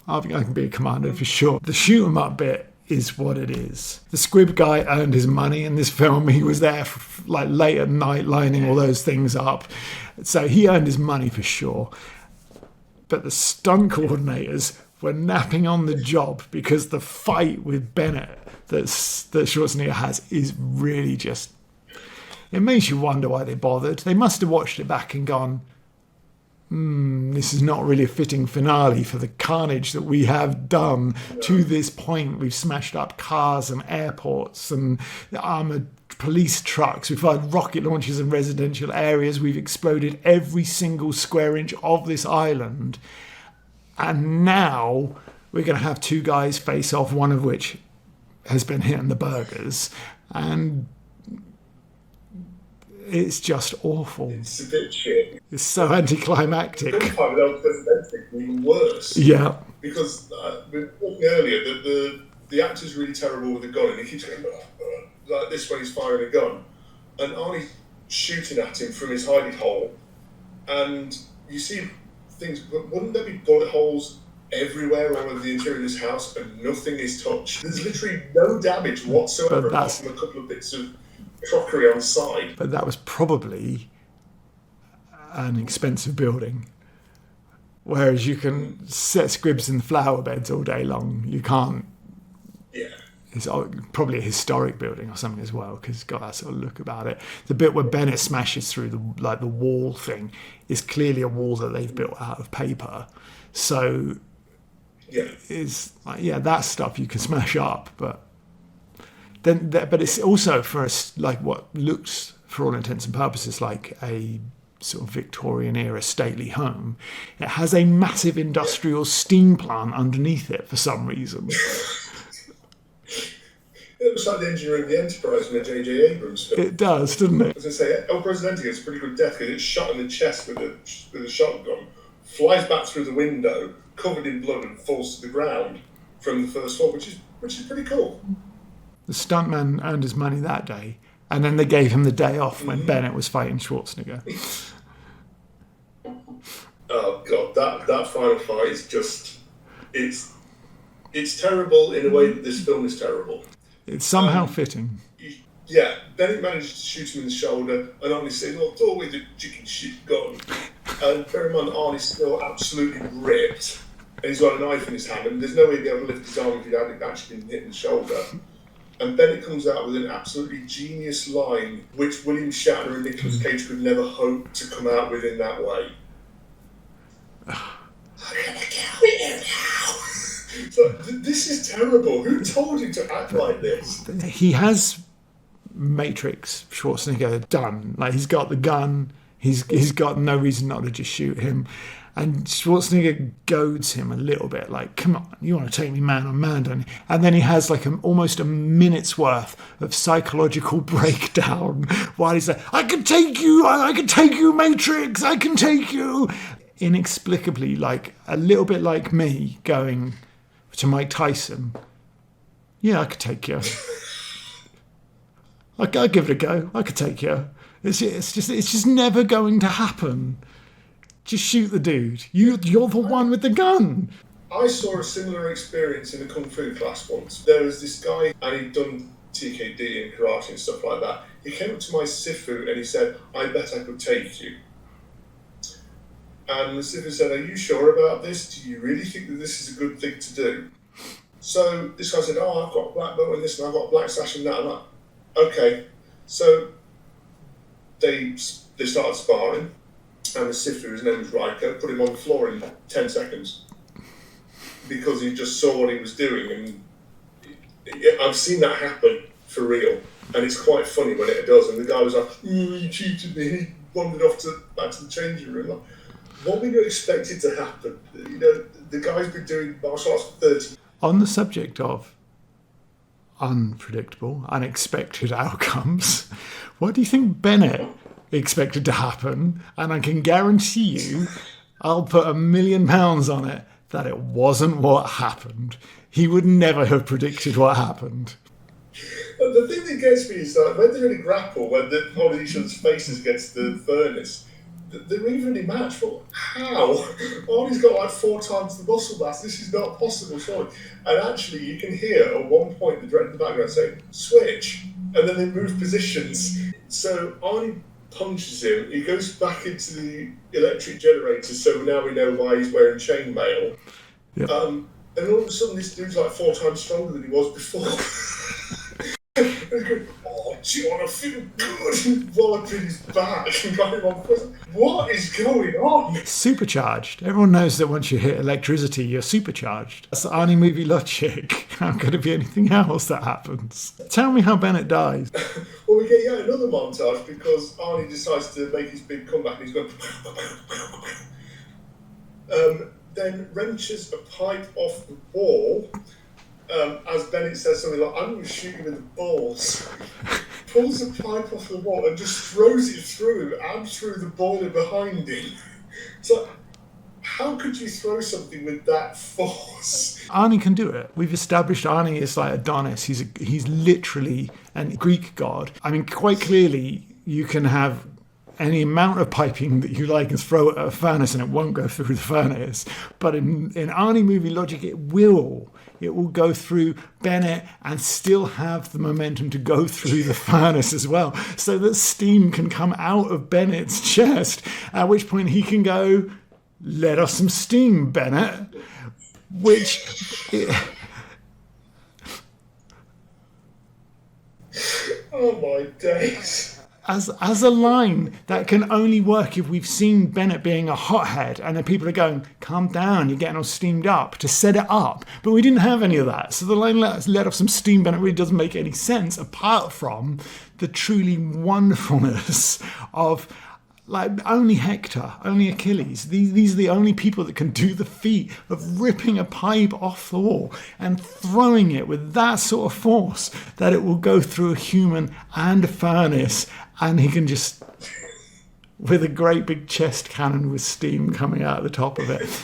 I think I can be a Commando for sure. The shoot 'em up bit is what it is. The squib guy earned his money in this film. He was there for, like, late at night lining all those things up. So he earned his money for sure. But the stunt coordinators were napping on the job because the fight with Bennett that Schwarzenegger has is really just... It makes you wonder why they bothered. They must have watched it back and gone, this is not really a fitting finale for the carnage that we have done to this point. We've smashed up cars and airports and armoured police trucks. We've had rocket launches in residential areas. We've exploded every single square inch of this island. And now we're going to have 2 guys face off, one of which has been hitting the burgers. And it's just awful. It's a bit shit. It's so anticlimactic. The time without presenting, even worse. Yeah. Because we were talking earlier that the actor's really terrible with a gun, and he keeps going like this when he's firing a gun, and Arnie's shooting at him from his hidey hole, and you see things. But wouldn't there be bullet holes everywhere all over the interior of this house, and nothing is touched? There's literally no damage whatsoever, apart from a couple of bits of crockery on side. But that was probably an expensive building. Whereas you can set squibs in flower beds all day long. You can't. Yeah. It's probably a historic building or something as well, because it's got that sort of look about it. The bit where Bennett smashes through the wall thing is clearly a wall that they've built out of paper. So it's like, that stuff you can smash up, but it's also for us like what looks, for all intents and purposes, like a sort of Victorian era stately home. It has a massive industrial steam plant underneath it for some reason. It looks like the engine room of the Enterprise in the J.J. Abrams film. It does, doesn't it? As I say, El Presidente gets a pretty good death because it's shot in the chest with a shotgun, flies back through the window, covered in blood, and falls to the ground from the first floor, which is pretty cool. The stuntman earned his money that day, and then they gave him the day off when Bennett was fighting Schwarzenegger. Oh God, that final fight is just it's terrible in a way that this film is terrible. It's somehow fitting. Yeah, Bennett managed to shoot him in the shoulder, and Arnie said, "Well, go with the chicken shit gun." And bear in mind, Arnie's still absolutely ripped, and he's got a knife in his hand, and there's no way he'd be able to lift his arm if he'd actually been hit in the shoulder. And Bennett comes out with an absolutely genius line, which William Shatner and Nicolas Cage could never hope to come out with in that way. I'm gonna kill you now. So, this is terrible. Who told you to act like this? He has Matrix Schwarzenegger done. Like, he's got the gun. He's got no reason not to just shoot him. And Schwarzenegger goads him a little bit, like, come on, you want to take me man on man, don't you? And then he has like almost a minute's worth of psychological breakdown while he's like, I can take you, Matrix, I can take you. Inexplicably, like a little bit like me going to Mike Tyson, yeah, I could take you. I'd give it a go. I could take you. It's just never going to happen. Just shoot the dude. You're the one with the gun. I saw a similar experience in a kung fu class once. There was this guy, and he'd done TKD and karate and stuff like that. He came up to my Sifu and he said, I bet I could take you. And the Sifu said, are you sure about this? Do you really think that this is a good thing to do? So this guy said, oh, I've got a black belt in this and I've got a black sash and that. I'm like, okay. So they started sparring. And the Sifu, his name was Raiko, put him on the floor in 10 seconds because he just saw what he was doing. And I've seen that happen for real, and it's quite funny when it does. And the guy was like, you cheated me. He wandered off back to the changing room. Like, what were you expected to happen? You know, the guy's been doing martial arts for 30. On the subject of unpredictable, unexpected outcomes, what do you think Bennett expected to happen? And I can guarantee you, I'll put £1 million on it that it wasn't what happened. He would never have predicted what happened. The thing that gets me is that when they're in a grapple, when they're holding each other's faces against the furnace, they're evenly matched. Well, how? Arnie's got like 4 times the muscle mass. This is not possible, surely. And actually, you can hear at one point the director in the background saying, switch, and then they move positions. So Arnie punches him, he goes back into the electric generator, so now we know why he's wearing chainmail. Yep. And all of a sudden this dude's like 4 times stronger than he was before. And he's going, oh, do you want to feel good? Walloping his back and got him on foot. What is going on? Supercharged. Everyone knows that once you hit electricity, you're supercharged. That's the Arnie movie logic. How could it be anything else that happens? Tell me how Bennett dies. Well, we get yet another montage because Arnie decides to make his big comeback and he's going... then wrenches a pipe off the wall. As Bennett says something like, I'm going to shoot you in the balls. Pulls the pipe off the wall and just throws it through and through the boiler behind him. So, how could you throw something with that force? Arnie can do it. We've established Arnie is like Adonis. He's literally a Greek god. I mean, quite clearly, you can have any amount of piping that you like and throw it at a furnace and it won't go through the furnace. But in Arnie movie logic, it will. It will go through Bennett and still have the momentum to go through the furnace as well, so that steam can come out of Bennett's chest, at which point he can go, let off some steam, Bennett. Oh my days. As a line that can only work if we've seen Bennett being a hothead and then people are going, calm down, you're getting all steamed up, to set it up. But we didn't have any of that. So the line let off some steam, Bennett, really doesn't make any sense apart from the truly wonderfulness of, like, only Hector, only Achilles. These are the only people that can do the feat of ripping a pipe off the wall and throwing it with that sort of force that it will go through a human and a furnace, and he can just, with a great big chest cannon with steam coming out of the top of it.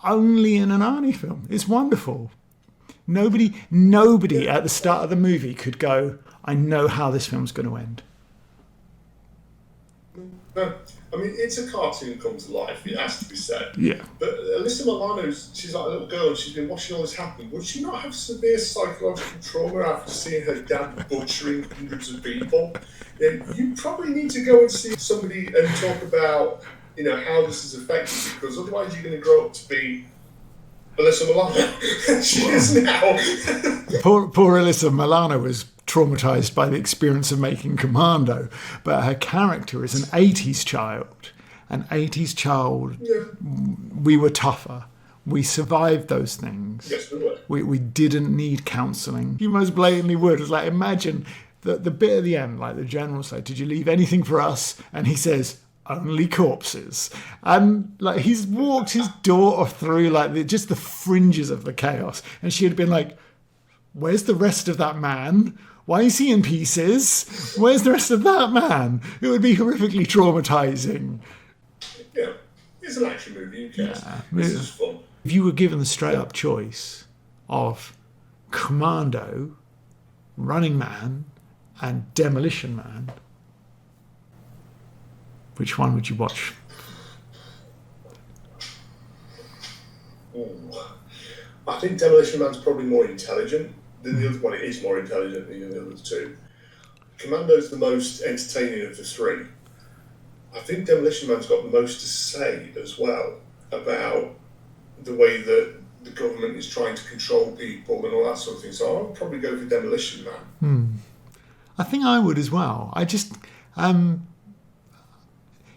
Only in an Arnie film. It's wonderful. Nobody at the start of the movie could go, I know how this film's going to end. No, I mean, it's a cartoon come to life, it has to be said. Yeah. But Alyssa Milano's, she's like a little girl and she's been watching all this happen. Would she not have severe psychological trauma after seeing her dad butchering hundreds of people? You probably need to go and see somebody and talk about, how this is affected you, because otherwise you're going to grow up to be Alyssa Milano. She is now. Poor Alyssa Milano was traumatized by the experience of making Commando, but her character is an 80s child. Yeah. We were tougher. We survived those things. Yes, we were. We didn't need counselling. You most blatantly would. It's like, imagine the bit at the end, like the general said, did you leave anything for us? And he says, only corpses. And like he's walked his daughter through like just the fringes of the chaos, and she'd have been like, where's the rest of that man? Why is he in pieces? Where's the rest of that man? It would be horrifically traumatizing. Yeah, it's an action movie. Who cares? This is fun. If you were given the straight up choice of Commando, Running Man, and Demolition Man, which one would you watch? Ooh. I think Demolition Man's probably more intelligent than the other one. It is more intelligent than the other two. Commando's the most entertaining of the three. I think Demolition Man's got the most to say as well about the way that the government is trying to control people and all that sort of thing. So I'll probably go for Demolition Man. I think I would as well. I just...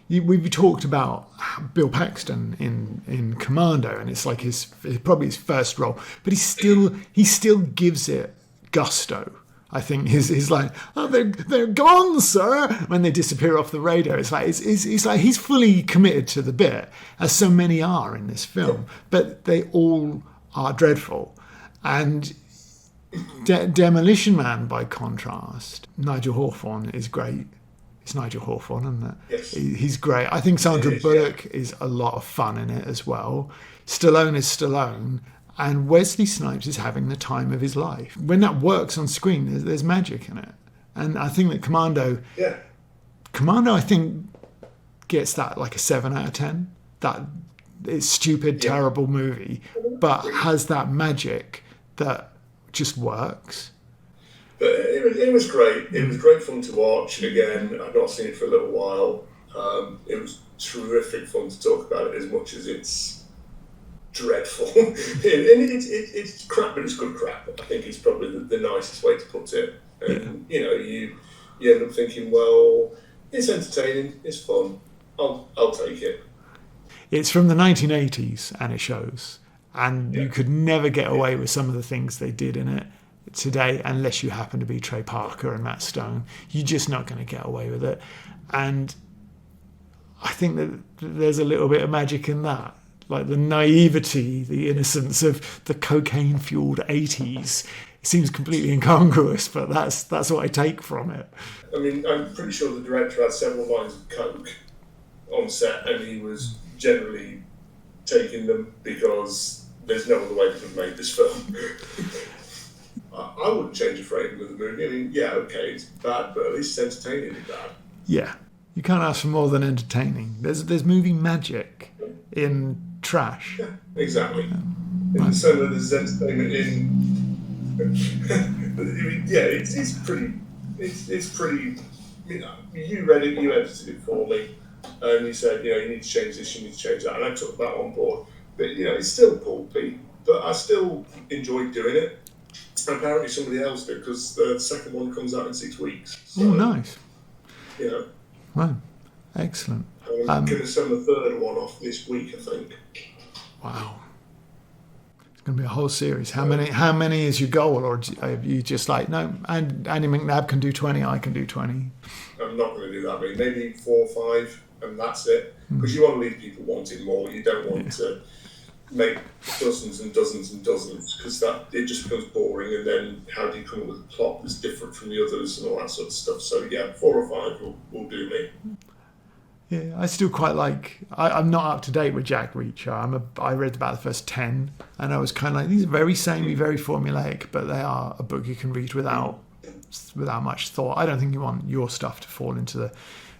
we've talked about Bill Paxton in Commando, and it's like probably his first role, but he still gives it gusto. I think he's like, oh, they're gone, sir, when they disappear off the radar. It's like it's like he's fully committed to the bit, as so many are in this film, but they all are dreadful. And Demolition Man, by contrast, Nigel Hawthorne is great. It's Nigel Hawthorne, isn't it? Yes. He's great. I think Sandra Bullock is a lot of fun in it as well. Stallone is Stallone. And Wesley Snipes is having the time of his life. When that works on screen, there's magic in it. And I think that Commando, I think, gets that like a 7 out of 10. That it's stupid, terrible movie, but has that magic that just works. But it was great. It was great fun to watch. Again, I've not seen it for a little while. It was terrific fun to talk about it, as much as it's dreadful. And it's crap, but it's good crap. I think it's probably the nicest way to put it. And you end up thinking, well, it's entertaining, it's fun. I'll take it. It's from the 1980s, and it shows. And you could never get away with some of the things they did in it today, unless you happen to be Trey Parker and Matt Stone. You're just not going to get away with it. And I think that there's a little bit of magic in that. Like the naivety, the innocence of the cocaine-fueled 80s. It seems completely incongruous, but that's what I take from it. I mean, I'm pretty sure the director had several lines of coke on set, and he was generally taking them because there's no other way to have made this film. I wouldn't change a frame of the movie. I mean, yeah, okay, it's bad, but at least it's entertainingly bad. Yeah, you can't ask for more than entertaining. There's movie magic in trash. Yeah, exactly. In the same way there's entertainment in... it's pretty... You read it, you edited it for me, and you said, you need to change this, you need to change that, and I took that on board. But, it's still pulpy, but I still enjoyed doing it. And apparently somebody else did, because the second one comes out in 6 weeks. So, oh, nice. Wow, excellent. I'm going to send the third one off this week, I think. Wow. It's going to be a whole series. How many is your goal? Or are you just like, no, Andy McNabb can do 20, I can do 20? I'm not going to do that many. Maybe 4 or 5, and that's it. Because you want to leave people wanting more. You don't want to make dozens and dozens and dozens, because it just becomes boring, and then how do you come up with a plot that's different from the others and all that sort of stuff. So, 4 or 5 will do me. Yeah, I still quite like... I'm not up to date with Jack Reacher. I read about the first 10, and I was kind of like, these are very samey, very formulaic, but they are a book you can read without much thought. I don't think you want your stuff to fall into the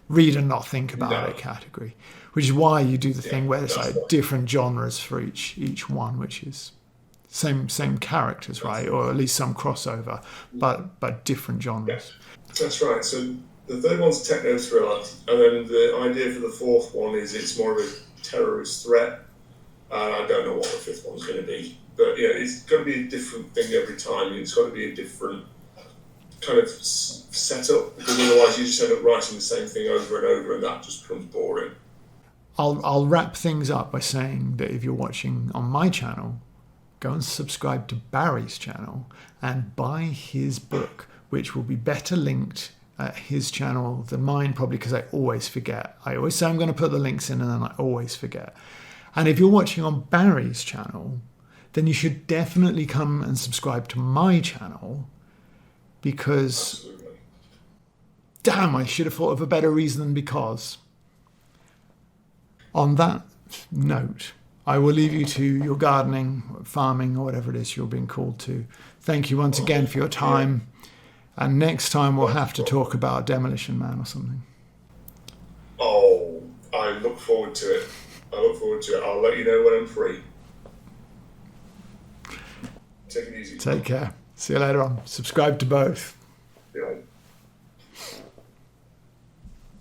read and not think about it category, which is why you do the thing where there's like different genres for each one, which is same characters, right? Or at least some crossover, but different genres. That's right. So the third one's a techno thriller, and then the idea for the fourth one is it's more of a terrorist threat. I don't know what the fifth one's going to be, but it's going to be a different thing every time. It's got to be a different kind of setup, because otherwise you just end up writing the same thing over and over, and that just becomes boring. I'll wrap things up by saying that if you're watching on my channel, go and subscribe to Barry's channel and buy his book, which will be better linked at his channel than mine, probably because I always forget. I always say I'm going to put the links in and then I always forget. And if you're watching on Barry's channel, then you should definitely come and subscribe to my channel, because Absolutely. damn, I should have thought of a better reason than because. On that note, I will leave you to your gardening, farming, or whatever it is you're being called to. Thank you once again for your time. And next time we'll have to talk about Demolition Man or something. Oh, I look forward to it. I'll let you know when I'm free. Take it easy. Take care. See you later on. Subscribe to both.